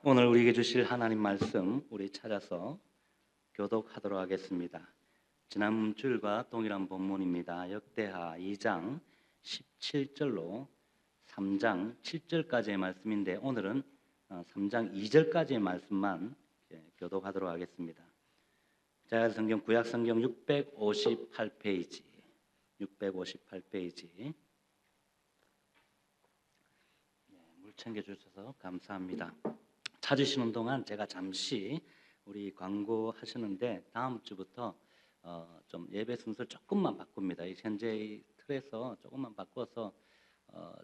오늘 우리에게 주실 하나님 말씀 우리 찾아서 교독하도록 하겠습니다. 지난 주일과 동일한 본문입니다. 역대하 2장 17절로 3장 7절까지의 말씀인데 오늘은 3장 2절까지의 말씀만 교독하도록 하겠습니다. 제가 성경 구약 성경 658페이지 물 챙겨주셔서 감사합니다. 찾으시는 동안 제가 잠시 우리 광고 하시는데 다음 주부터 좀 예배 순서를 조금만 바꿉니다. 현재 이 틀에서 조금만 바꿔서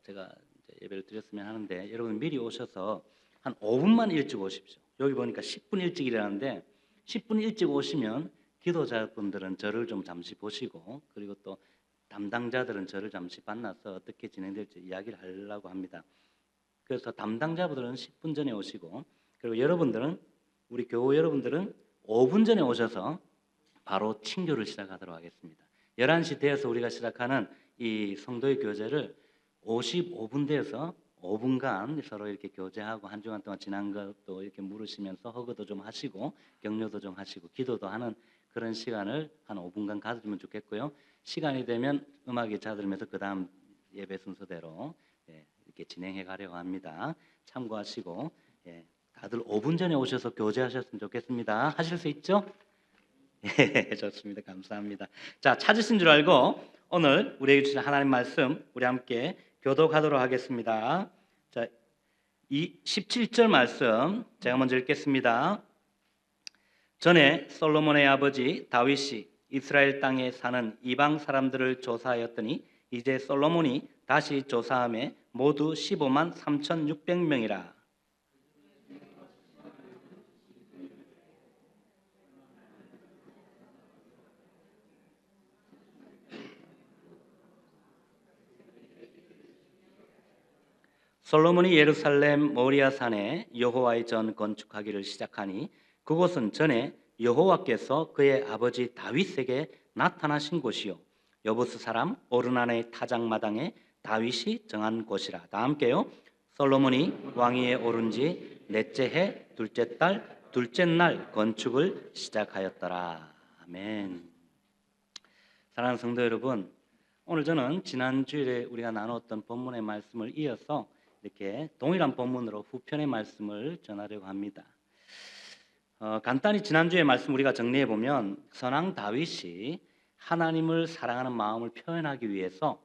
제가 이제 예배를 드렸으면 하는데 여러분 미리 오셔서 한 5분만 일찍 오십시오. 여기 보니까 10분 일찍 일하는데 10분 일찍 오시면 기도자분들은 저를 좀 잠시 보시고 그리고 또 담당자들은 저를 잠시 만나서 어떻게 진행될지 이야기를 하려고 합니다. 그래서 담당자분들은 10분 전에 오시고 그리고 여러분들은 우리 교우 여러분들은 5분 전에 오셔서 바로 친교를 시작하도록 하겠습니다. 11시 되어서 우리가 시작하는 이 성도의 교제를 55분 되어서 5분간 서로 이렇게 교제하고 한 주간 동안 지난 것도 이렇게 물으시면서 허그도 좀 하시고 격려도 좀 하시고 기도도 하는 그런 시간을 한 5분간 가져주면 좋겠고요. 시간이 되면 음악이 잦으면서 그 다음 예배 순서대로 이렇게 진행해 가려고 합니다. 참고하시고 다들 5분 전에 오셔서 교제하셨으면 좋겠습니다. 하실 수 있죠? 좋습니다. 감사합니다. 자, 찾으신 줄 알고 오늘 우리에게 주신 하나님 말씀 우리 함께 교독하도록 하겠습니다. 자, 이 17절 말씀 제가 먼저 읽겠습니다. 전에 솔로몬의 아버지 다윗이 이스라엘 땅에 사는 이방 사람들을 조사하였더니 이제 솔로몬이 다시 조사함에 모두 15만 3,600명이라. 솔로몬이 예루살렘 모리아산에 여호와의 전 건축하기를 시작하니 그곳은 전에 여호와께서 그의 아버지 다윗에게 나타나신 곳이요 여부스 사람 오르난의 타작마당에 다윗이 정한 곳이라. 다 함께요. 솔로몬이 왕위에 오른 지 넷째 해 둘째 달 둘째 날 건축을 시작하였더라. 아멘. 사랑하는 성도 여러분, 오늘 저는 지난 주일에 우리가 나눴던 본문의 말씀을 이어서 이렇게 동일한 본문으로 후편의 말씀을 전하려고 합니다. 간단히 지난주의 말씀 우리가 정리해 보면 선왕 다윗이 하나님을 사랑하는 마음을 표현하기 위해서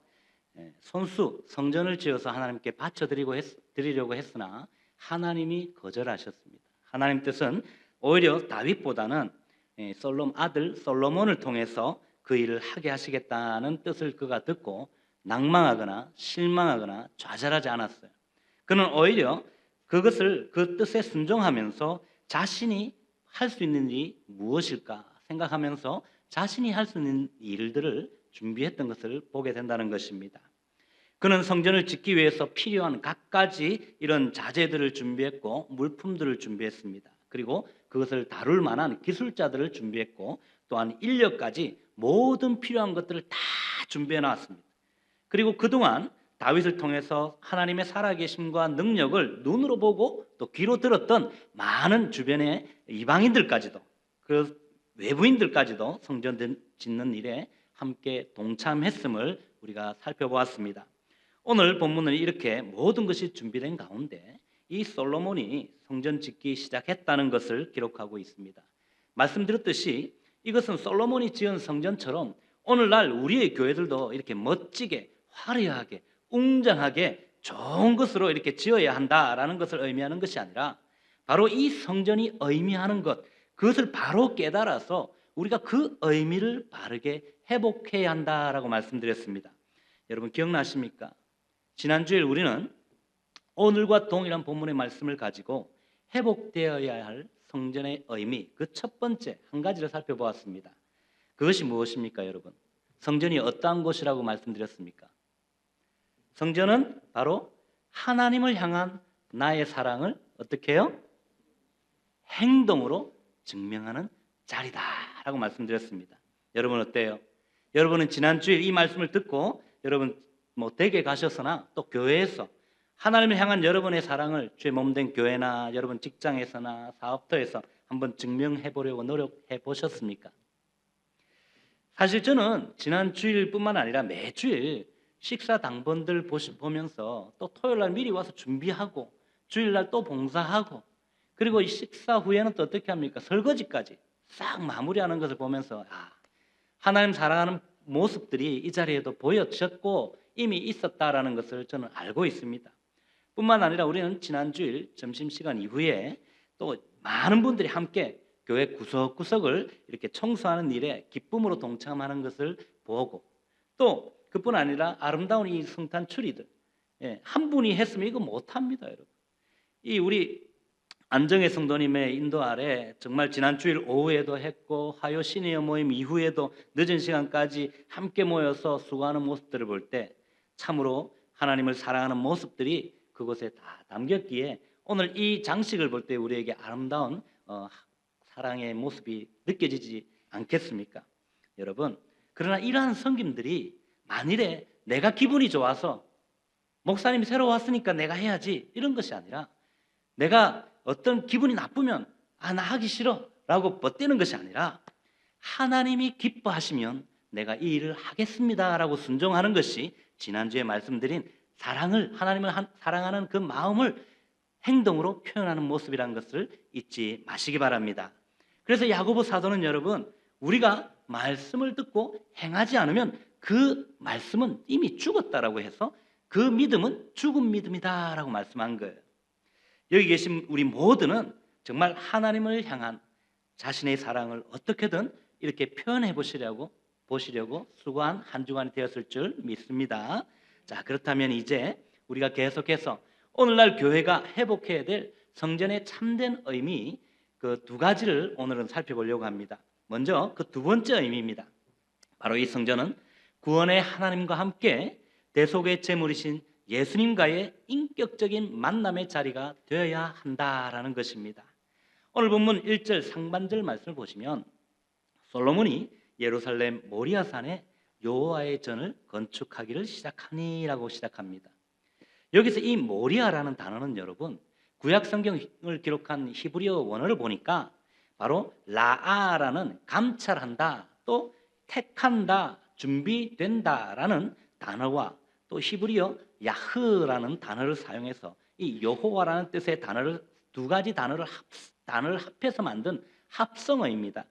손수 성전을 지어서 하나님께 바쳐드리려고 했으나 하나님이 거절하셨습니다. 하나님 뜻은 오히려 다윗보다는 아들 솔로몬을 통해서 그 일을 하게 하시겠다는 뜻을 그가 듣고 낭망하거나 실망하거나 좌절하지 않았어요. 그는 오히려 그것을 그 뜻에 순종하면서 자신이 할 수 있는 일이 무엇일까 생각하면서 자신이 할 수 있는 일들을 준비했던 것을 보게 된다는 것입니다. 그는 성전을 짓기 위해서 필요한 갖가지 이런 자재들을 준비했고 물품들을 준비했습니다. 그리고 그것을 다룰 만한 기술자들을 준비했고 또한 인력까지 모든 필요한 것들을 다 준비해 놨습니다. 그리고 그동안 다윗을 통해서 하나님의 살아계심과 능력을 눈으로 보고 또 귀로 들었던 많은 주변의 이방인들까지도 그 외부인들까지도 성전 짓는 일에 함께 동참했음을 우리가 살펴보았습니다. 오늘 본문은 이렇게 모든 것이 준비된 가운데 이 솔로몬이 성전 짓기 시작했다는 것을 기록하고 있습니다. 말씀드렸듯이 이것은 솔로몬이 지은 성전처럼 오늘날 우리의 교회들도 이렇게 멋지게 화려하게 웅장하게 좋은 것으로 이렇게 지어야 한다라는 것을 의미하는 것이 아니라 바로 이 성전이 의미하는 것 그것을 바로 깨달아서 우리가 그 의미를 바르게 회복해야 한다라고 말씀드렸습니다. 여러분 기억나십니까? 지난주에 우리는 오늘과 동일한 본문의 말씀을 가지고 회복되어야 할 성전의 의미 그 첫 번째 한 가지를 살펴보았습니다. 그것이 무엇입니까 여러분? 성전이 어떠한 곳이라고 말씀드렸습니까? 성전은 바로 하나님을 향한 나의 사랑을 어떻게 해요? 행동으로 증명하는 자리다라고 말씀드렸습니다. 여러분 어때요? 여러분은 지난주에 이 말씀을 듣고 여러분 댁에 가셔서나 또 교회에서 하나님을 향한 여러분의 사랑을 주의 몸된 교회나 여러분 직장에서나 사업터에서 한번 증명해 보려고 노력해 보셨습니까? 사실 저는 지난 주일뿐만 아니라 매주일 식사 당번들 보면서 또 토요일 날 미리 와서 준비하고 주일 날 또 봉사하고 그리고 이 식사 후에는 또 어떻게 합니까? 설거지까지 싹 마무리하는 것을 보면서 하나님 사랑하는 모습들이 이 자리에도 보여졌고 이미 있었다라는 것을 저는 알고 있습니다. 뿐만 아니라 우리는 지난 주일 점심시간 이후에 또 많은 분들이 함께 교회 구석구석을 이렇게 청소하는 일에 기쁨으로 동참하는 것을 보고 또 그뿐 아니라 아름다운 이 성탄 추리들 한 분이 했으면 이거 못합니다, 여러분. 이 우리 안정혜 성도님의 인도 아래 정말 지난 주일 오후에도 했고 화요 시니어 모임 이후에도 늦은 시간까지 함께 모여서 수고하는 모습들을 볼 때 참으로 하나님을 사랑하는 모습들이 그곳에 다 담겼기에 오늘 이 장식을 볼 때 우리에게 아름다운 사랑의 모습이 느껴지지 않겠습니까? 여러분, 그러나 이러한 섬김들이 만일에 내가 기분이 좋아서 목사님이 새로 왔으니까 내가 해야지 이런 것이 아니라 내가 어떤 기분이 나쁘면 나 하기 싫어 라고 버티는 것이 아니라 하나님이 기뻐하시면 내가 이 일을 하겠습니다 라고 순종하는 것이 지난주에 말씀드린 하나님을 사랑하는 그 마음을 행동으로 표현하는 모습이라는 것을 잊지 마시기 바랍니다. 그래서 야고보 사도는 여러분 우리가 말씀을 듣고 행하지 않으면 그 말씀은 이미 죽었다라고 해서 그 믿음은 죽은 믿음이다 라고 말씀한 거예요. 여기 계신 우리 모두는 정말 하나님을 향한 자신의 사랑을 어떻게든 이렇게 표현해 보시려고 수고한 한 주간이 되었을 줄 믿습니다. 자, 그렇다면 이제 우리가 계속해서 오늘날 교회가 회복해야 될 성전의 참된 의미 그 두 가지를 오늘은 살펴보려고 합니다. 먼저 그 두 번째 의미입니다. 바로 이 성전은 구원의 하나님과 함께 대속의 제물이신 예수님과의 인격적인 만남의 자리가 되어야 한다라는 것입니다. 오늘 본문 1절 상반절 말씀을 보시면 솔로몬이 예루살렘 모리아산에 여호와의 전을 건축하기를 시작하니라고 시작합니다. 여기서 이 모리아라는 단어는 여러분 구약 성경을 기록한 히브리어 원어를 보니까 바로 라아라는 감찰한다, 또 택한다, 준비된다라는 단어와 또 히브리어 야흐라는 단어를 사용해서 이 여호와라는 뜻의 단어를 두 가지 단어를 합해서 만든 합성어입니다.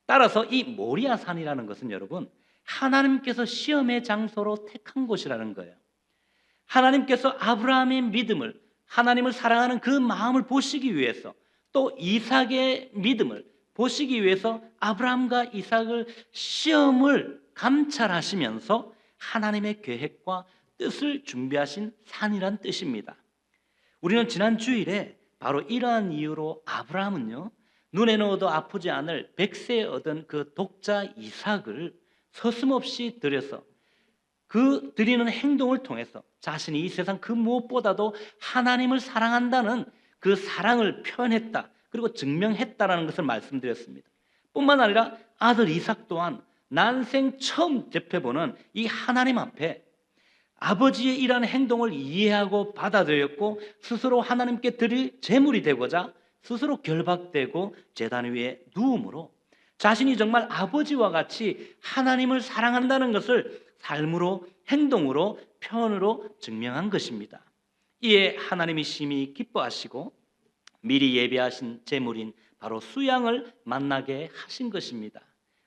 따라서 이 모리아산이라는 것은 여러분 하나님께서 시험의 장소로 택한 곳이라는 거예요. 하나님께서 아브라함의 믿음을 하나님을 사랑하는 그 마음을 보시기 위해서 또 이삭의 믿음을 보시기 위해서 아브라함과 이삭을 시험을 감찰하시면서 하나님의 계획과 뜻을 준비하신 산이란 뜻입니다. 우리는 지난 주일에 바로 이러한 이유로 아브라함은요 눈에 넣어도 아프지 않을 100세에 얻은 그 독자 이삭을 서슴없이 드려서 그 드리는 행동을 통해서 자신이 이 세상 그 무엇보다도 하나님을 사랑한다는 그 사랑을 표현했다 그리고 증명했다라는 것을 말씀드렸습니다. 뿐만 아니라 아들 이삭 또한 난생 처음 접해보는 이 하나님 앞에 아버지의 이러한 행동을 이해하고 받아들였고 스스로 하나님께 드릴 제물이 되고자 스스로 결박되고 제단 위에 누움으로 자신이 정말 아버지와 같이 하나님을 사랑한다는 것을 삶으로 행동으로 표현으로 증명한 것입니다. 이에 하나님이 심히 기뻐하시고 미리 예배하신 제물인 바로 수양을 만나게 하신 것입니다.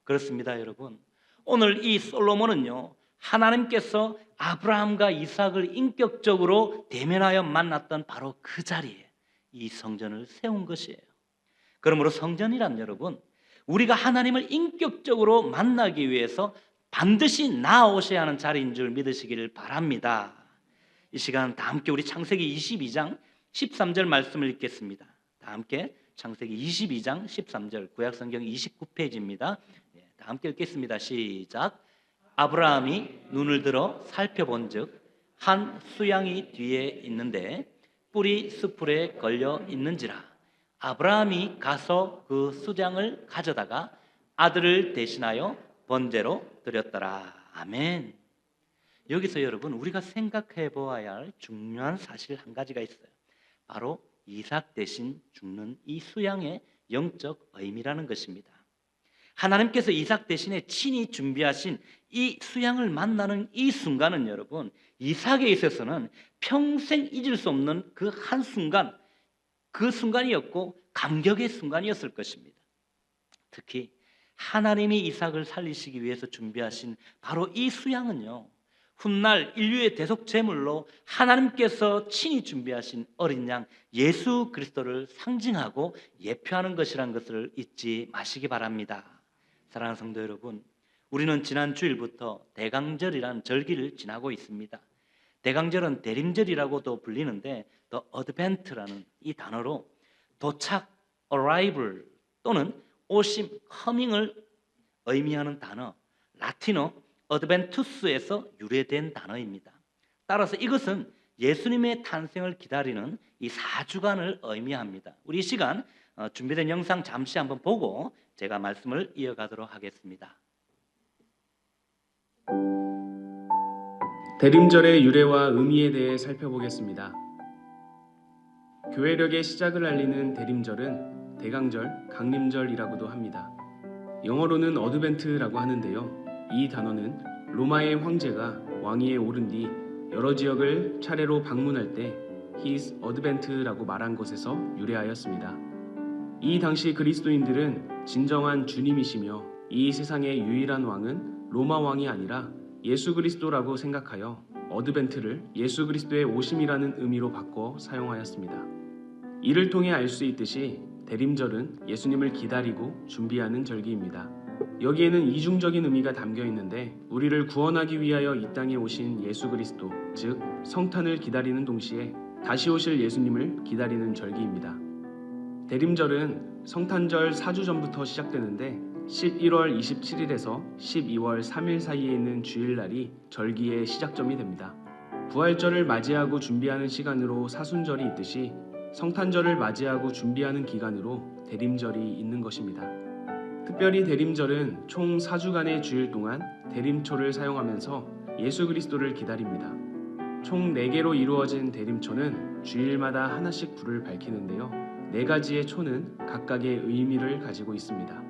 그렇습니다, 여러분. 오늘 이 솔로몬은요 하나님께서 아브라함과 이삭을 인격적으로 대면하여 만났던 바로 그 자리에 이 성전을 세운 것이에요. 그러므로 성전이란 여러분 우리가 하나님을 인격적으로 만나기 위해서 반드시 나아오셔야 하는 자리인 줄 믿으시기를 바랍니다. 이 시간 다 함께 우리 창세기 22장 13절 말씀을 읽겠습니다. 다 함께 창세기 22장 13절 구약성경 29페이지입니다. 다 함께 읽겠습니다. 시작. 아브라함이 눈을 들어 살펴본즉 한 수양이 뒤에 있는데 뿔이 수풀에 걸려 있는지라 아브라함이 가서 그 수장을 가져다가 아들을 대신하여 번제로 드렸더라. 아멘. 여기서 여러분 우리가 생각해 보아야 할 중요한 사실 한 가지가 있어요. 바로 이삭 대신 죽는 이 수양의 영적 의미라는 것입니다. 하나님께서 이삭 대신에 친히 준비하신 이 수양을 만나는 이 순간은 여러분 이삭에 있어서는 평생 잊을 수 없는 그 한순간, 그 순간이었고 감격의 순간이었을 것입니다. 특히 하나님이 이삭을 살리시기 위해서 준비하신 바로 이 수양은요, 훗날 인류의 대속 제물로 하나님께서 친히 준비하신 어린 양 예수 그리스도를 상징하고 예표하는 것이라는 것을 잊지 마시기 바랍니다. 사랑하는 성도 여러분, 우리는 지난 주일부터 대강절이라는 절기를 지나고 있습니다. 대강절은 대림절이라고도 불리는데 The Advent라는 이 단어로 도착, arrival 또는 오심, 커밍을 의미하는 단어 라틴어 adventus에서 유래된 단어입니다. 따라서 이것은 예수님의 탄생을 기다리는 이 4주간을 의미합니다. 우리 이 시간 준비된 영상 잠시 한번 보고 제가 말씀을 이어가도록 하겠습니다. 대림절의 유래와 의미에 대해 살펴보겠습니다. 교회력의 시작을 알리는 대림절은 대강절, 강림절이라고도 합니다. 영어로는 어드벤트라고 하는데요. 이 단어는 로마의 황제가 왕위에 오른 뒤 여러 지역을 차례로 방문할 때 His Advent라고 말한 것에서 유래하였습니다. 이 당시 그리스도인들은 진정한 주님이시며 이 세상의 유일한 왕은 로마 왕이 아니라 예수 그리스도라고 생각하여 어드벤트를 예수 그리스도의 오심이라는 의미로 바꿔 사용하였습니다. 이를 통해 알 수 있듯이 대림절은 예수님을 기다리고 준비하는 절기입니다. 여기에는 이중적인 의미가 담겨 있는데 우리를 구원하기 위하여 이 땅에 오신 예수 그리스도, 즉 성탄을 기다리는 동시에 다시 오실 예수님을 기다리는 절기입니다. 대림절은 성탄절 4주 전부터 시작되는데 11월 27일에서 12월 3일 사이에 있는 주일날이 절기의 시작점이 됩니다. 부활절을 맞이하고 준비하는 시간으로 사순절이 있듯이 성탄절을 맞이하고 준비하는 기간으로 대림절이 있는 것입니다. 특별히 대림절은 총 4주간의 주일 동안 대림초를 사용하면서 예수 그리스도를 기다립니다. 총 4개로 이루어진 대림초는 주일마다 하나씩 불을 밝히는데요. 4가지의 초는 각각의 의미를 가지고 있습니다.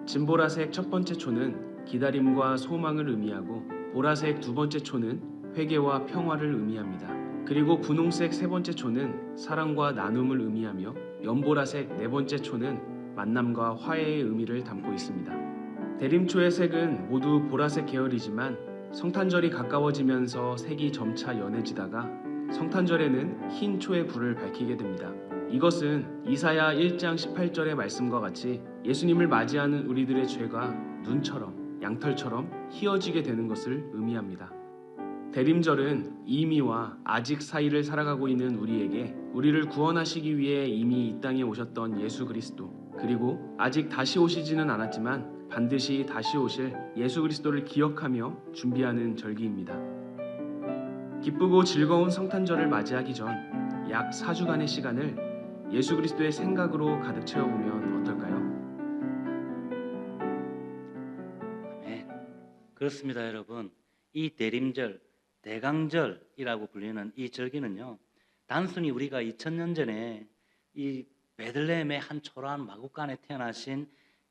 진보라색 첫 번째 초는 기다림과 소망을 의미하고 보라색 두 번째 초는 회개와 평화를 의미합니다. 그리고 분홍색 세 번째 초는 사랑과 나눔을 의미하며 연보라색 네 번째 초는 만남과 화해의 의미를 담고 있습니다. 대림초의 색은 모두 보라색 계열이지만 성탄절이 가까워지면서 색이 점차 연해지다가 성탄절에는 흰 초의 불을 밝히게 됩니다. 이것은 이사야 1장 18절의 말씀과 같이 예수님을 맞이하는 우리들의 죄가 눈처럼 양털처럼 희어지게 되는 것을 의미합니다. 대림절은 이미와 아직 사이를 살아가고 있는 우리에게 우리를 구원하시기 위해 이미 이 땅에 오셨던 예수 그리스도, 그리고 아직 다시 오시지는 않았지만 반드시 다시 오실 예수 그리스도를 기억하며 준비하는 절기입니다. 기쁘고 즐거운 성탄절을 맞이하기 전 약 4주간의 시간을 예수 그리스도의 생각으로 가득 채워보면 어떨까요? 아멘. 그렇습니다, 여러분. 이 대림절, 대강절이라고 불리는 이 절기는요, 단순히 우리가 2000년 전에 이 베들레헴의 한 초라한 마구간에 태어나신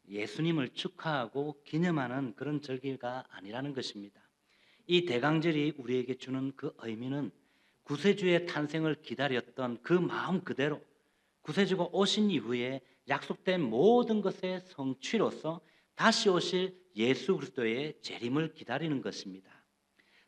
예수님을 축하하고 기념하는 그런 절기가 아니라는 것입니다. 이 대강절이 우리에게 주는 그 의미는 구세주의 탄생을 기다렸던 그 마음 그대로 구세주가 오신 이후에 약속된 모든 것의 성취로서 다시 오실 예수 그리스도의 재림을 기다리는 것입니다.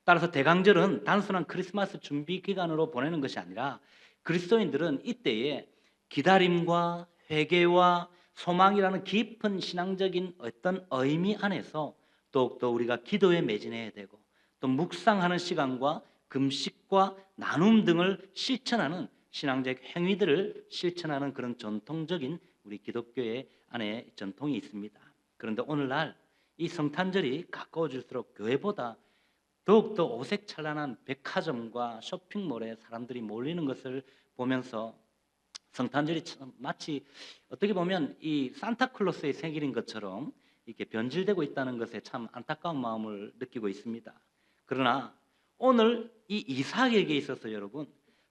따라서 대강절은 단순한 크리스마스 준비 기간으로 보내는 것이 아니라 그리스도인들은 이때에 기다림과 회개와 소망이라는 깊은 신앙적인 어떤 의미 안에서 더욱더 우리가 기도에 매진해야 되고 또 묵상하는 시간과 금식과 나눔 등을 실천하는 신앙적 행위들을 실천하는 그런 전통적인 우리 기독교의 안에 전통이 있습니다. 그런데 오늘날 이 성탄절이 가까워질수록 교회보다 더욱더 오색찬란한 백화점과 쇼핑몰에 사람들이 몰리는 것을 보면서 성탄절이 마치 어떻게 보면 이 산타클로스의 생일인 것처럼 이렇게 변질되고 있다는 것에 참 안타까운 마음을 느끼고 있습니다. 그러나 오늘 이 이삭에게 있어서 여러분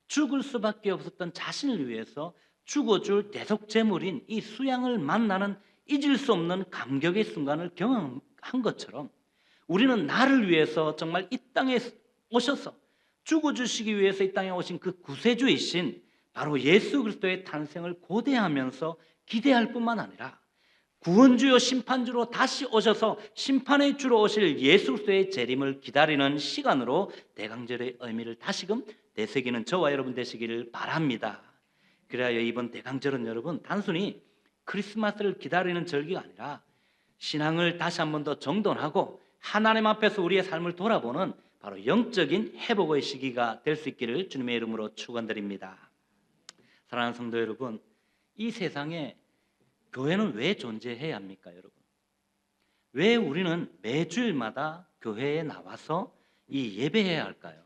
죽을 수밖에 없었던 자신을 위해서 죽어줄 대속 제물인 이 수양을 만나는 잊을 수 없는 감격의 순간을 경험한 것처럼 우리는 나를 위해서 정말 이 땅에 오셔서 죽어주시기 위해서 이 땅에 오신 그 구세주이신 바로 예수 그리스도의 탄생을 고대하면서 기대할 뿐만 아니라 구원주요 심판주로 다시 오셔서 심판의 주로 오실 예수 그리스도의 재림을 기다리는 시간으로 대강절의 의미를 다시금 되새기는 저와 여러분 되시기를 바랍니다. 그래야 이번 대강절은 여러분 단순히 크리스마스를 기다리는 절기가 아니라 신앙을 다시 한 번 더 정돈하고 하나님 앞에서 우리의 삶을 돌아보는 바로 영적인 회복의 시기가 될 수 있기를 주님의 이름으로 축원드립니다. 사랑하는 성도 여러분, 이 세상에 교회는 왜 존재해야 합니까, 여러분? 왜 우리는 매주일마다 교회에 나와서 이 예배해야 할까요?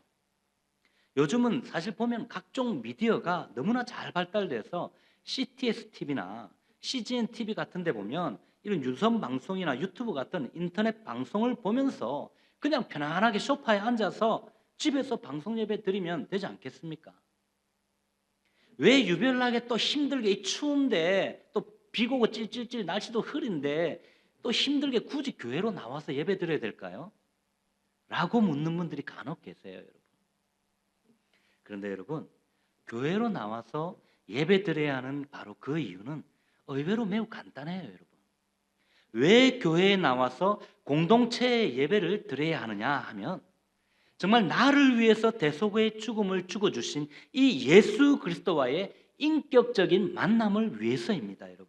요즘은 사실 보면 각종 미디어가 너무나 잘 발달돼서 CTS TV나 CGN TV 같은 데 보면 이런 유선 방송이나 유튜브 같은 인터넷 방송을 보면서 그냥 편안하게 소파에 앉아서 집에서 방송 예배 드리면 되지 않겠습니까? 왜 유별나게 또 힘들게 이 추운데 또 비가 오고 찔찔찔 날씨도 흐린데 또 힘들게 굳이 교회로 나와서 예배 드려야 될까요? 라고 묻는 분들이 간혹 계세요, 여러분. 그런데 여러분, 교회로 나와서 예배 드려야 하는 바로 그 이유는 의외로 매우 간단해요, 여러분. 왜 교회에 나와서 공동체의 예배를 드려야 하느냐 하면 정말 나를 위해서 대속의 죽음을 죽어주신 이 예수 그리스도와의 인격적인 만남을 위해서입니다, 여러분.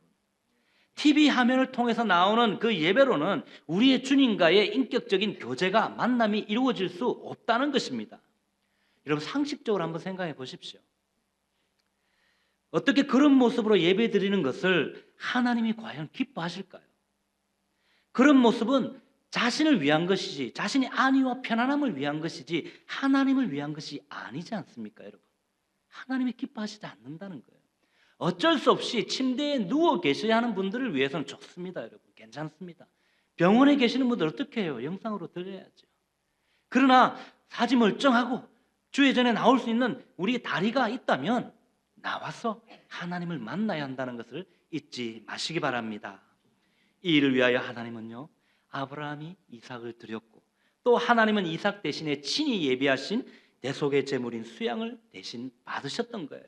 TV 화면을 통해서 나오는 그 예배로는 우리의 주님과의 인격적인 교제가 만남이 이루어질 수 없다는 것입니다. 여러분 상식적으로 한번 생각해 보십시오. 어떻게 그런 모습으로 예배 드리는 것을 하나님이 과연 기뻐하실까요? 그런 모습은 자신을 위한 것이지 자신의 안위와 편안함을 위한 것이지 하나님을 위한 것이 아니지 않습니까, 여러분? 하나님이 기뻐하시지 않는다는 거예요. 어쩔 수 없이 침대에 누워 계셔야 하는 분들을 위해서는 좋습니다, 여러분. 괜찮습니다. 병원에 계시는 분들 어떻게 해요? 영상으로 들려야죠. 그러나 사지 멀쩡하고 주의전에 나올 수 있는 우리 다리가 있다면 나와서 하나님을 만나야 한다는 것을 잊지 마시기 바랍니다. 이 일을 위하여 하나님은요 아브라함이 이삭을 드렸고 또 하나님은 이삭 대신에 친히 예비하신 대속의 제물인 수양을 대신 받으셨던 거예요.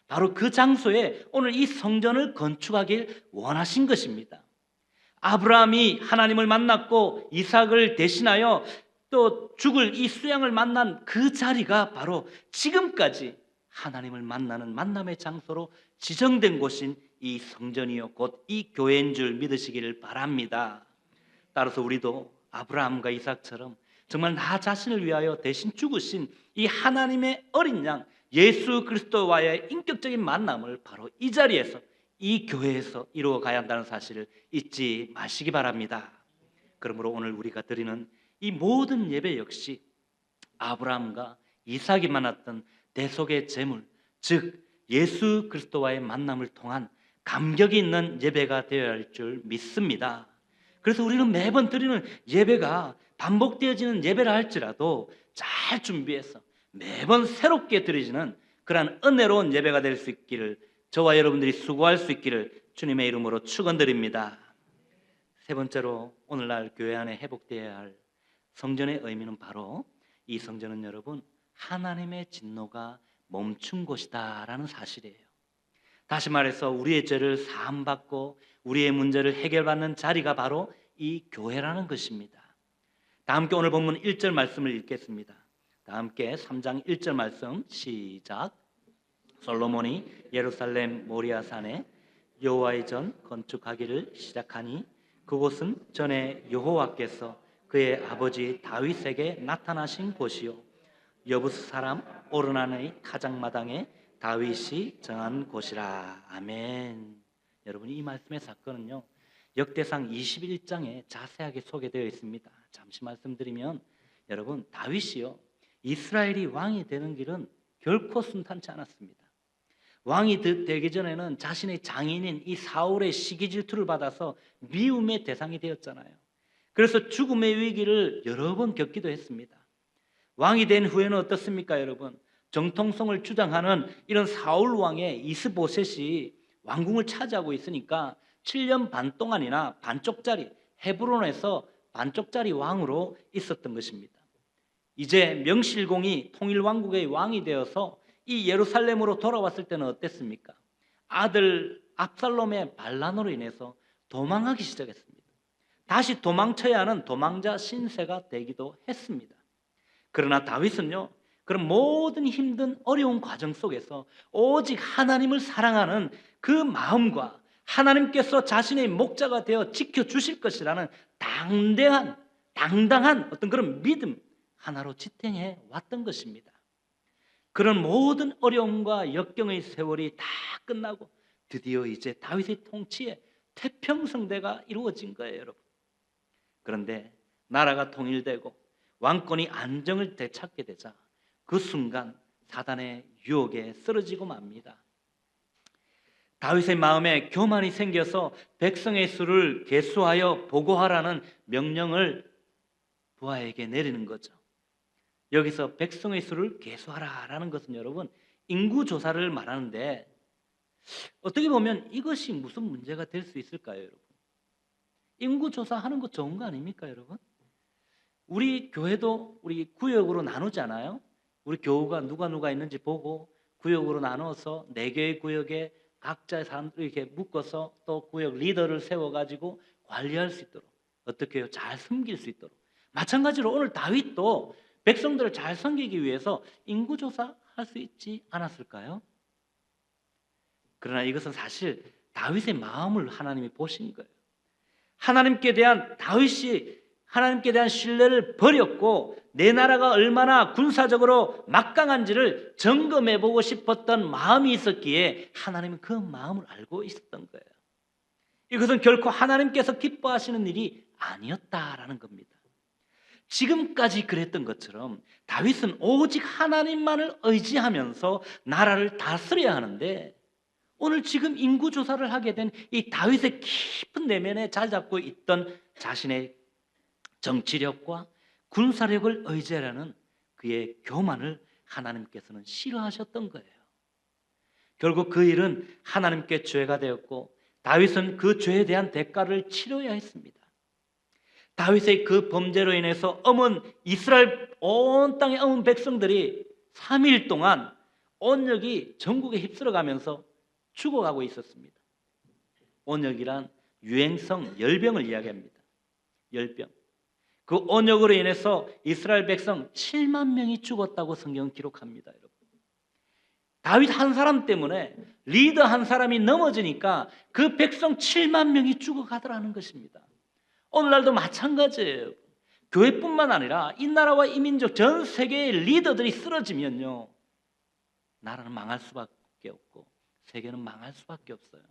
바로 그 장소에 오늘 이 성전을 건축하길 원하신 것입니다. 아브라함이 하나님을 만났고 이삭을 대신하여 또 죽을 이 수양을 만난 그 자리가 바로 지금까지 하나님을 만나는 만남의 장소로 지정된 곳인 이 성전이요 곧 이 교회인 줄 믿으시기를 바랍니다. 따라서 우리도 아브라함과 이삭처럼 정말 나 자신을 위하여 대신 죽으신 이 하나님의 어린 양 예수 그리스도와의 인격적인 만남을 바로 이 자리에서 이 교회에서 이루어 가야 한다는 사실을 잊지 마시기 바랍니다. 그러므로 오늘 우리가 드리는 이 모든 예배 역시 아브라함과 이삭이 만났던 대속의 제물, 즉 예수 그리스도와의 만남을 통한 감격이 있는 예배가 되어야 할 줄 믿습니다. 그래서 우리는 매번 드리는 예배가 반복되어지는 예배라 할지라도 잘 준비해서 매번 새롭게 드리지는 그러한 은혜로운 예배가 될 수 있기를 저와 여러분들이 수고할 수 있기를 주님의 이름으로 축원드립니다. 세 번째로 오늘날 교회 안에 회복되어야 할 성전의 의미는 바로 이 성전은 여러분 하나님의 진노가 멈춘 곳이다라는 사실이에요. 다시 말해서 우리의 죄를 사함받고 우리의 문제를 해결받는 자리가 바로 이 교회라는 것입니다. 다 함께 오늘 본문 1절 말씀을 읽겠습니다. 다 함께 3장 1절 말씀 시작. 솔로몬이 예루살렘 모리아산에 여호와의 전 건축하기를 시작하니 그곳은 전에 여호와께서 그의 아버지 다윗에게 나타나신 곳이요 여부스 사람 오르난의 타작마당에 다윗이 정한 곳이라. 아멘. 여러분 이 말씀의 사건은요 역대상 21장에 자세하게 소개되어 있습니다. 잠시 말씀드리면 여러분 다윗이요 이스라엘이 왕이 되는 길은 결코 순탄치 않았습니다. 왕이 되기 전에는 자신의 장인인 이 사울의 시기 질투를 받아서 미움의 대상이 되었잖아요. 그래서 죽음의 위기를 여러 번 겪기도 했습니다. 왕이 된 후에는 어떻습니까, 여러분? 정통성을 주장하는 이런 사울 왕의 이스보셋이 왕궁을 차지하고 있으니까 7년 반 동안이나 반쪽짜리 헤브론에서 반쪽짜리 왕으로 있었던 것입니다. 이제 명실공히 통일왕국의 왕이 되어서 이 예루살렘으로 돌아왔을 때는 어땠습니까? 아들 압살롬의 반란으로 인해서 도망하기 시작했습니다. 다시 도망쳐야 하는 도망자 신세가 되기도 했습니다. 그러나 다윗은요, 그런 모든 힘든 어려운 과정 속에서 오직 하나님을 사랑하는 그 마음과 하나님께서 자신의 목자가 되어 지켜주실 것이라는 당당한 어떤 그런 믿음 하나로 지탱해 왔던 것입니다. 그런 모든 어려움과 역경의 세월이 다 끝나고 드디어 이제 다윗의 통치에 태평성대가 이루어진 거예요, 여러분. 그런데 나라가 통일되고 왕권이 안정을 되찾게 되자 그 순간 사단의 유혹에 쓰러지고 맙니다. 다윗의 마음에 교만이 생겨서 백성의 수를 계수하여 보고하라는 명령을 부하에게 내리는 거죠. 여기서 백성의 수를 계수하라라는 것은 여러분 인구 조사를 말하는데 어떻게 보면 이것이 무슨 문제가 될 수 있을까요, 여러분? 인구 조사하는 거 좋은 거 아닙니까, 여러분? 우리 교회도 우리 구역으로 나누잖아요. 우리 교우가 누가 있는지 보고 구역으로 나눠서 4개의 구역에 각자의 사람들 이렇게 묶어서 또 구역 리더를 세워가지고 관리할 수 있도록 어떻게 해요? 잘 섬길 수 있도록. 마찬가지로 오늘 다윗도 백성들을 잘 섬기기 위해서 인구조사 할 수 있지 않았을까요? 그러나 이것은 사실 다윗의 마음을 하나님이 보신 거예요. 다윗이 하나님께 대한 신뢰를 버렸고 내 나라가 얼마나 군사적으로 막강한지를 점검해 보고 싶었던 마음이 있었기에 하나님은 그 마음을 알고 있었던 거예요. 이것은 결코 하나님께서 기뻐하시는 일이 아니었다라는 겁니다. 지금까지 그랬던 것처럼 다윗은 오직 하나님만을 의지하면서 나라를 다스려야 하는데 오늘 지금 인구조사를 하게 된 이 다윗의 깊은 내면에 자리 잡고 있던 자신의 정치력과 군사력을 의지하라는 그의 교만을 하나님께서는 싫어하셨던 거예요. 결국 그 일은 하나님께 죄가 되었고 다윗은 그 죄에 대한 대가를 치러야 했습니다. 다윗의 그 범죄로 인해서 이스라엘 온 땅의 백성들이 3일 동안 온역이 전국에 휩쓸어가면서 죽어가고 있었습니다. 온역이란 유행성 열병을 이야기합니다. 열병. 그 온역으로 인해서 이스라엘 백성 7만 명이 죽었다고 성경은 기록합니다, 여러분. 다윗 한 사람 때문에 리더 한 사람이 넘어지니까 그 백성 7만 명이 죽어가더라는 것입니다. 오늘날도 마찬가지예요. 교회뿐만 아니라 이 나라와 이 민족 전 세계의 리더들이 쓰러지면요, 나라는 망할 수밖에 없고 세계는 망할 수밖에 없어요.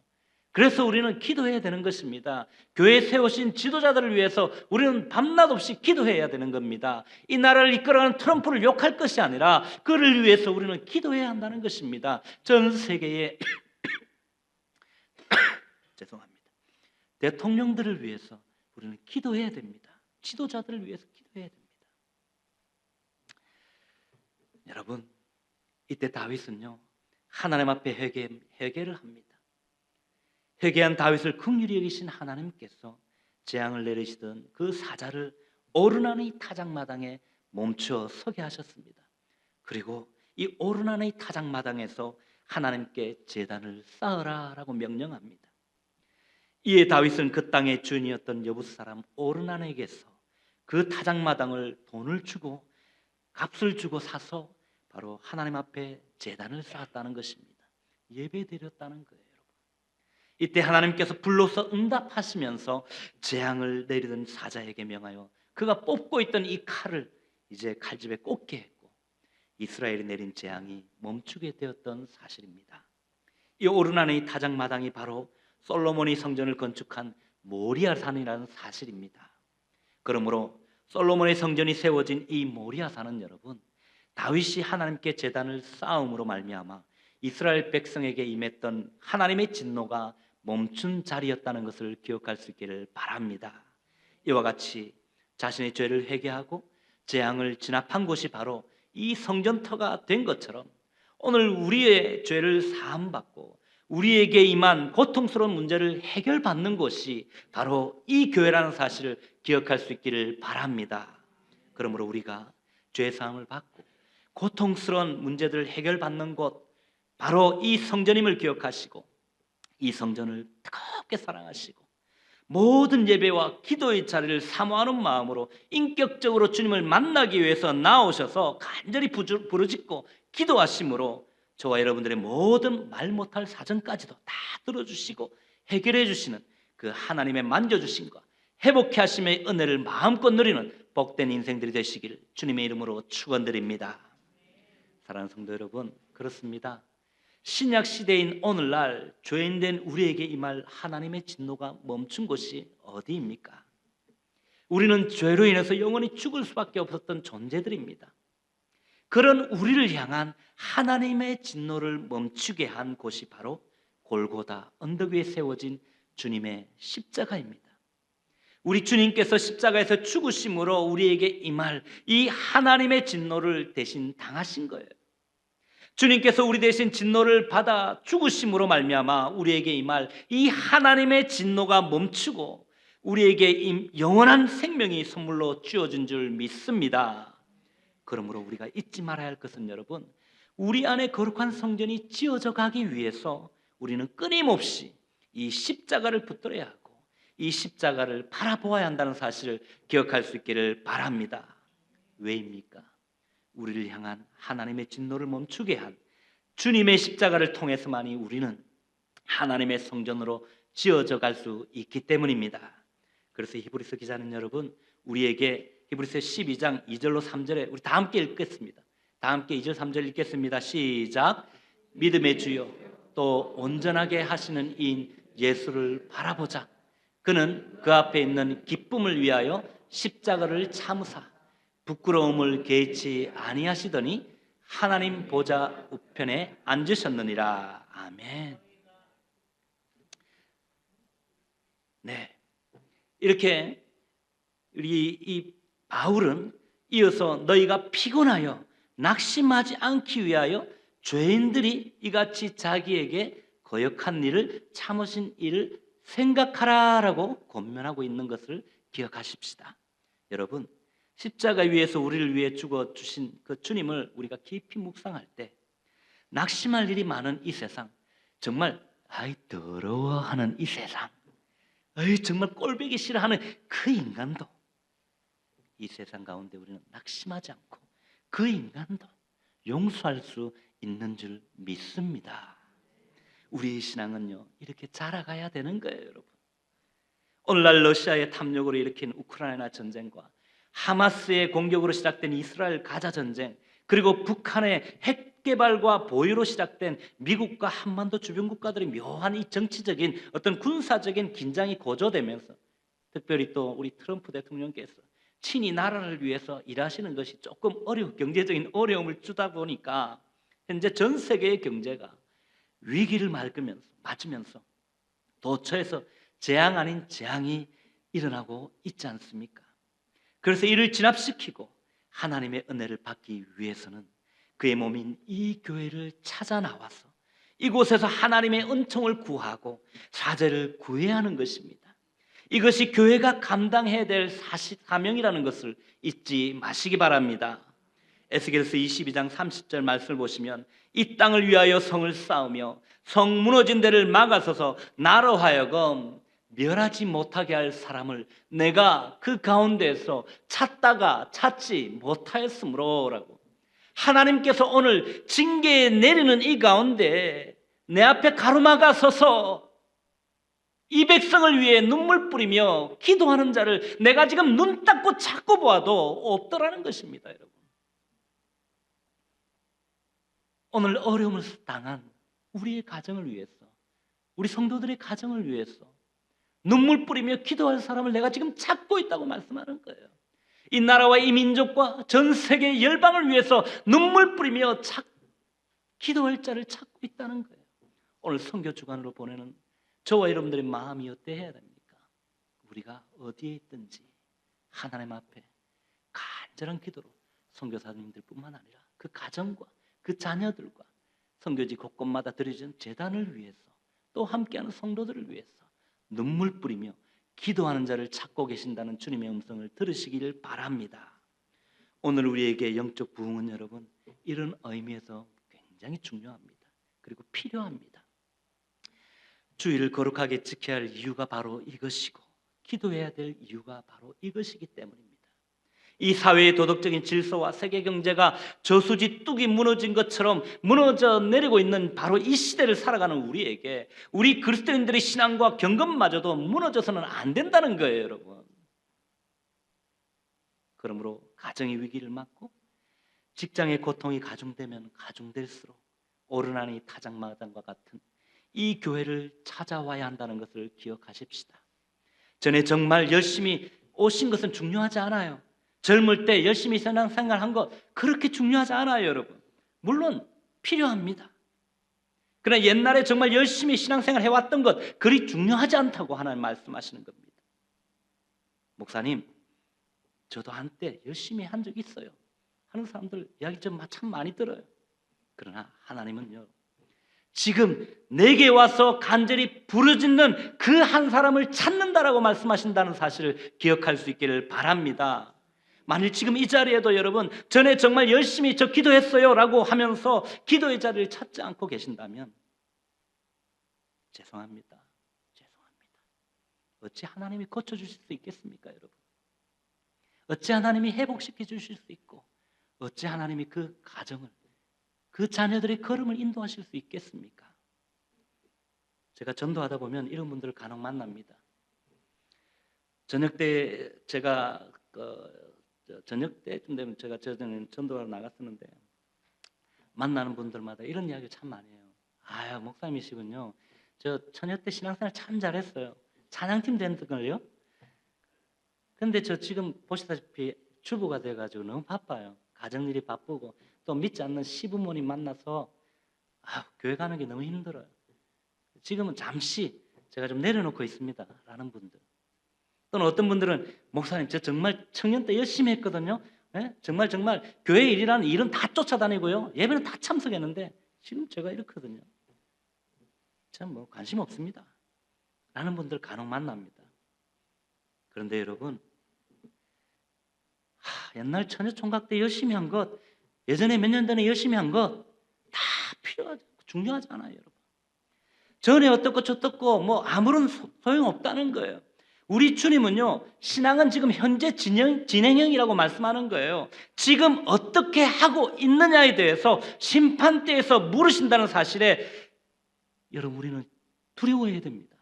그래서 우리는 기도해야 되는 것입니다. 교회에 세우신 지도자들을 위해서 우리는 밤낮 없이 기도해야 되는 겁니다. 이 나라를 이끌어가는 트럼프를 욕할 것이 아니라 그를 위해서 우리는 기도해야 한다는 것입니다. 전 세계의 죄송합니다. 대통령들을 위해서 우리는 기도해야 됩니다. 지도자들을 위해서 기도해야 됩니다. 여러분, 이때 다윗은요 하나님 앞에 회개를 합니다. 회개한 다윗을 긍휼히 여기신 하나님께서 재앙을 내리시던 그 사자를 오르나는 이 타작마당에 멈추어 서게 하셨습니다. 그리고 이 오르나는 이 타작마당에서 하나님께 제단을 쌓으라라고 명령합니다. 이에 다윗은 그 땅의 주인이었던 여부스 사람 오르나에게서 그 타작마당을 돈을 주고 값을 주고 사서 바로 하나님 앞에 제단을 쌓았다는 것입니다. 예배드렸다는 거예요. 이때 하나님께서 불로서 응답하시면서 재앙을 내리던 사자에게 명하여 그가 뽑고 있던 이 칼을 이제 칼집에 꽂게 했고 이스라엘이 내린 재앙이 멈추게 되었던 사실입니다. 이 오르나의 타작마당이 바로 솔로몬이 성전을 건축한 모리아산이라는 사실입니다. 그러므로 솔로몬의 성전이 세워진 이 모리아산은 여러분 다윗이 하나님께 제단을 쌓음으로 말미암아 이스라엘 백성에게 임했던 하나님의 진노가 멈춘 자리였다는 것을 기억할 수 있기를 바랍니다. 이와 같이 자신의 죄를 회개하고 재앙을 진압한 곳이 바로 이 성전터가 된 것처럼 오늘 우리의 죄를 사함받고 우리에게 임한 고통스러운 문제를 해결받는 곳이 바로 이 교회라는 사실을 기억할 수 있기를 바랍니다. 그러므로 우리가 죄사함을 받고 고통스러운 문제들을 해결받는 곳 바로 이 성전임을 기억하시고 이 성전을 뜨겁게 사랑하시고 모든 예배와 기도의 자리를 사모하는 마음으로 인격적으로 주님을 만나기 위해서 나오셔서 간절히 부르짖고 기도하심으로 저와 여러분들의 모든 말 못할 사정까지도 다 들어주시고 해결해 주시는 그 하나님의 만져주심과 회복케 하심의 은혜를 마음껏 누리는 복된 인생들이 되시기를 주님의 이름으로 축원드립니다. 사랑하는 성도 여러분, 그렇습니다. 신약 시대인 오늘날 죄인된 우리에게 임할 하나님의 진노가 멈춘 곳이 어디입니까? 우리는 죄로 인해서 영원히 죽을 수밖에 없었던 존재들입니다. 그런 우리를 향한 하나님의 진노를 멈추게 한 곳이 바로 골고다 언덕 위에 세워진 주님의 십자가입니다. 우리 주님께서 십자가에서 죽으심으로 우리에게 임할 이 하나님의 진노를 대신 당하신 거예요. 주님께서 우리 대신 진노를 받아 죽으심으로 말미암아 우리에게 임할 이 하나님의 진노가 멈추고 우리에게 영원한 생명이 선물로 주어진 줄 믿습니다. 그러므로 우리가 잊지 말아야 할 것은 여러분, 우리 안에 거룩한 성전이 지어져 가기 위해서 우리는 끊임없이 이 십자가를 붙들어야 하고 이 십자가를 바라보아야 한다는 사실을 기억할 수 있기를 바랍니다. 왜입니까? 우리를 향한 하나님의 진노를 멈추게 한 주님의 십자가를 통해서만이 우리는 하나님의 성전으로 지어져 갈 수 있기 때문입니다. 그래서 히브리서 기자는 여러분 우리에게 히브리서 12장 2절로 3절에 우리 다 함께 읽겠습니다. 다 함께 2절 3절 읽겠습니다. 시작. 믿음의 주여 또 온전하게 하시는 이인 예수를 바라보자. 그는 그 앞에 있는 기쁨을 위하여 십자가를 참으사 부끄러움을 개의치 아니하시더니 하나님 보좌 우편에 앉으셨느니라. 아멘. 네, 이렇게 우리 이 바울은 이어서 너희가 피곤하여 낙심하지 않기 위하여 죄인들이 이같이 자기에게 거역한 일을 참으신 일을 생각하라라고 권면하고 있는 것을 기억하십시다. 여러분, 십자가 위에서 우리를 위해 죽어 주신 그 주님을 우리가 깊이 묵상할 때 낙심할 일이 많은 이 세상, 정말 아이 더러워하는 이 세상, 아이 정말 꼴보기 싫어하는 그 인간도 이 세상 가운데 우리는 낙심하지 않고 그 인간도 용서할 수 있는 줄 믿습니다. 우리의 신앙은요 이렇게 자라가야 되는 거예요, 여러분. 오늘날 러시아의 탐욕으로 일으킨 우크라이나 전쟁과 하마스의 공격으로 시작된 이스라엘 가자 전쟁, 그리고 북한의 핵 개발과 보유로 시작된 미국과 한반도 주변 국가들의 묘한 이 정치적인 어떤 군사적인 긴장이 고조되면서 특별히 또 우리 트럼프 대통령께서 친히 나라를 위해서 일하시는 것이 조금 경제적인 어려움을 주다 보니까 현재 전 세계의 경제가 위기를 맞으면서 도처에서 재앙 아닌 재앙이 일어나고 있지 않습니까? 그래서 이를 진압시키고 하나님의 은혜를 받기 위해서는 그의 몸인 이 교회를 찾아 나와서 이곳에서 하나님의 은총을 구하고 사죄를 구해야 하는 것입니다. 이것이 교회가 감당해야 될 사명이라는 것을 잊지 마시기 바랍니다. 에스겔서 22장 30절 말씀을 보시면 이 땅을 위하여 성을 쌓으며 성 무너진 데를 막아서서 나로 하여금 멸하지 못하게 할 사람을 내가 그 가운데에서 찾다가 찾지 못하였으므로 라고, 하나님께서 오늘 징계에 내리는 이 가운데 내 앞에 가로막아 서서 이 백성을 위해 눈물 뿌리며 기도하는 자를 내가 지금 눈 닦고 찾고 보아도 없더라는 것입니다. 여러분, 오늘 어려움을 당한 우리의 가정을 위해서, 우리 성도들의 가정을 위해서 눈물 뿌리며 기도할 사람을 내가 지금 찾고 있다고 말씀하는 거예요. 이 나라와 이 민족과 전 세계 열방을 위해서 눈물 뿌리며 기도할 자를 찾고 있다는 거예요. 오늘 선교 주간으로 보내는 저와 여러분들의 마음이 어때야 됩니까? 우리가 어디에 있든지 하나님 앞에 간절한 기도로 선교사님들뿐만 아니라 그 가정과 그 자녀들과 선교지 곳곳마다 드려진 제단을 위해서 또 함께하는 성도들을 위해서 눈물 뿌리며 기도하는 자를 찾고 계신다는 주님의 음성을 들으시기를 바랍니다. 오늘 우리에게 영적 부흥은 여러분 이런 의미에서 굉장히 중요합니다. 그리고 필요합니다. 주일을 거룩하게 지켜야 할 이유가 바로 이것이고 기도해야 될 이유가 바로 이것이기 때문입니다. 이 사회의 도덕적인 질서와 세계 경제가 저수지 뚝이 무너진 것처럼 무너져 내리고 있는 바로 이 시대를 살아가는 우리에게 우리 그리스도인들의 신앙과 경건마저도 무너져서는 안 된다는 거예요, 여러분. 그러므로 가정의 위기를 맞고 직장의 고통이 가중되면 가중될수록 오르나니 타작마당과 같은 이 교회를 찾아와야 한다는 것을 기억하십시다. 전에 정말 열심히 오신 것은 중요하지 않아요. 젊을 때 열심히 신앙생활한 것 그렇게 중요하지 않아요, 여러분. 물론 필요합니다. 그러나 옛날에 정말 열심히 신앙생활 해왔던 것 그리 중요하지 않다고 하나님 말씀하시는 겁니다. 목사님, 저도 한때 열심히 한 적이 있어요 하는 사람들 이야기 좀 참 많이 들어요. 그러나 하나님은요, 지금 내게 와서 간절히 부르짖는 그 한 사람을 찾는다라고 말씀하신다는 사실을 기억할 수 있기를 바랍니다. 만일 지금 이 자리에도 여러분 전에 정말 열심히 저 기도했어요 라고 하면서 기도의 자리를 찾지 않고 계신다면 죄송합니다. 어찌 하나님이 고쳐주실 수 있겠습니까, 여러분? 어찌 하나님이 회복시켜 주실 수 있고 어찌 하나님이 그 가정을 그 자녀들의 걸음을 인도하실 수 있겠습니까? 제가 전도하다 보면 이런 분들을 간혹 만납니다. 저녁 때 제가 저녁 때쯤 되면 제가 전도하러 나갔었는데 만나는 분들마다 이런 이야기 참 많이 해요. 아유, 목사님이시군요. 저 처녀 때 신앙생활 참 잘했어요. 찬양팀 된 걸요. 근데 저 지금 보시다시피 주부가 돼가지고 너무 바빠요. 가정일이 바쁘고 또 믿지 않는 시부모님 만나서 교회 가는 게 너무 힘들어요. 지금은 잠시 제가 좀 내려놓고 있습니다 라는 분들, 또는 어떤 분들은 목사님 저 정말 청년 때 열심히 했거든요. 네? 정말 교회 일이라는 일은 다 쫓아다니고요, 예배는 다 참석했는데 지금 제가 이렇거든요. 참 뭐 관심 없습니다 라는 분들 간혹 만납니다. 그런데 여러분, 옛날 처녀총각 때 열심히 한 것, 예전에 몇 년 전에 열심히 한 것 다 필요하지, 중요하지 않아요, 여러분. 전에 어떻고 저떻고 뭐 아무런 소용없다는 거예요. 우리 주님은요, 신앙은 지금 현재 진행형이라고 말씀하는 거예요. 지금 어떻게 하고 있느냐에 대해서 심판대에서 물으신다는 사실에 여러분 우리는 두려워해야 됩니다.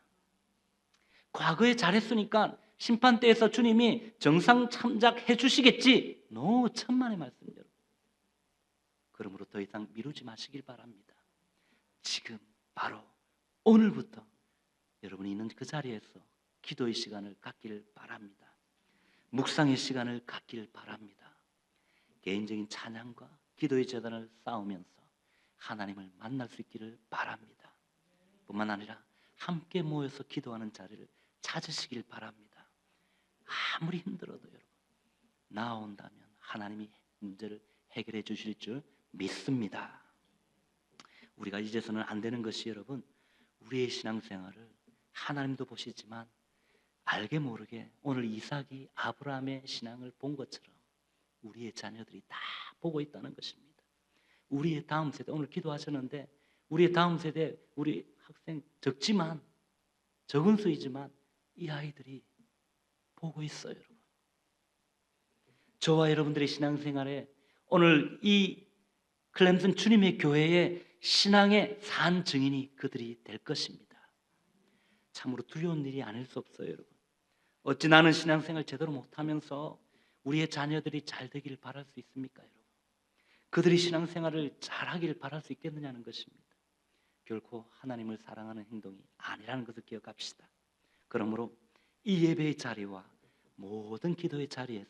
과거에 잘했으니까 심판대에서 주님이 정상 참작해 주시겠지. 노, 천만의 말씀 여러분. 그러므로 더 이상 미루지 마시길 바랍니다. 지금 바로 오늘부터 여러분이 있는 그 자리에서 기도의 시간을 갖기를 바랍니다. 묵상의 시간을 갖기를 바랍니다. 개인적인 찬양과 기도의 재단을 쌓으면서 하나님을 만날 수 있기를 바랍니다. 뿐만 아니라 함께 모여서 기도하는 자리를 찾으시길 바랍니다. 아무리 힘들어도 여러분 나온다면 하나님이 문제를 해결해 주실 줄 믿습니다. 우리가 이제서는 안 되는 것이 여러분, 우리의 신앙생활을 하나님도 보시지만 알게 모르게 오늘 이삭이 아브라함의 신앙을 본 것처럼 우리의 자녀들이 다 보고 있다는 것입니다. 우리의 다음 세대, 오늘 기도하셨는데 우리의 다음 세대, 우리 학생 적은 수이지만 이 아이들이 보고 있어요, 여러분. 저와 여러분들의 신앙생활에 오늘 이 클램슨 주님의 교회의 신앙의 산 증인이 그들이 될 것입니다. 참으로 두려운 일이 아닐 수 없어요, 여러분. 어찌 나는 신앙생활 제대로 못하면서 우리의 자녀들이 잘 되기를 바랄 수 있습니까, 여러분? 그들이 신앙생활을 잘하기를 바랄 수 있겠느냐는 것입니다. 결코 하나님을 사랑하는 행동이 아니라는 것을 기억합시다. 그러므로 이 예배의 자리와 모든 기도의 자리에서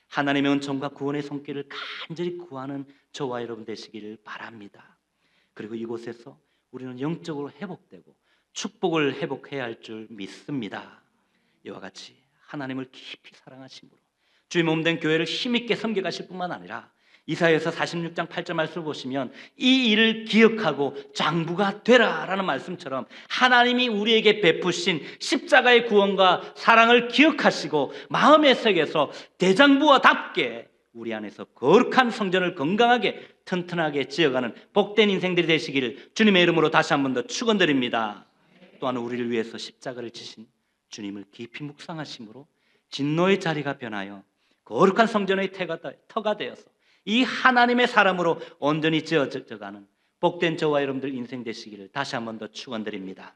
하나님의 은총과 구원의 손길을 간절히 구하는 저와 여러분 되시기를 바랍니다. 그리고 이곳에서 우리는 영적으로 회복되고 축복을 회복해야 할 줄 믿습니다. 이와 같이 하나님을 깊이 사랑하심으로 주의 몸된 교회를 힘있게 섬겨가실 뿐만 아니라 이사야서 46장 8절 말씀을 보시면 이 일을 기억하고 장부가 되라라는 말씀처럼 하나님이 우리에게 베푸신 십자가의 구원과 사랑을 기억하시고 마음의 색에서 대장부와답게 우리 안에서 거룩한 성전을 건강하게 튼튼하게 지어가는 복된 인생들이 되시기를 주님의 이름으로 다시 한 번 더 축원드립니다. 또한 우리를 위해서 십자가를 지신 주님을 깊이 묵상하심으로 진노의 자리가 변하여 거룩한 성전의 터가 되어서 이 하나님의 사람으로 온전히 지어져가는 복된 저와 여러분들 인생 되시기를 다시 한 번 더 축원드립니다.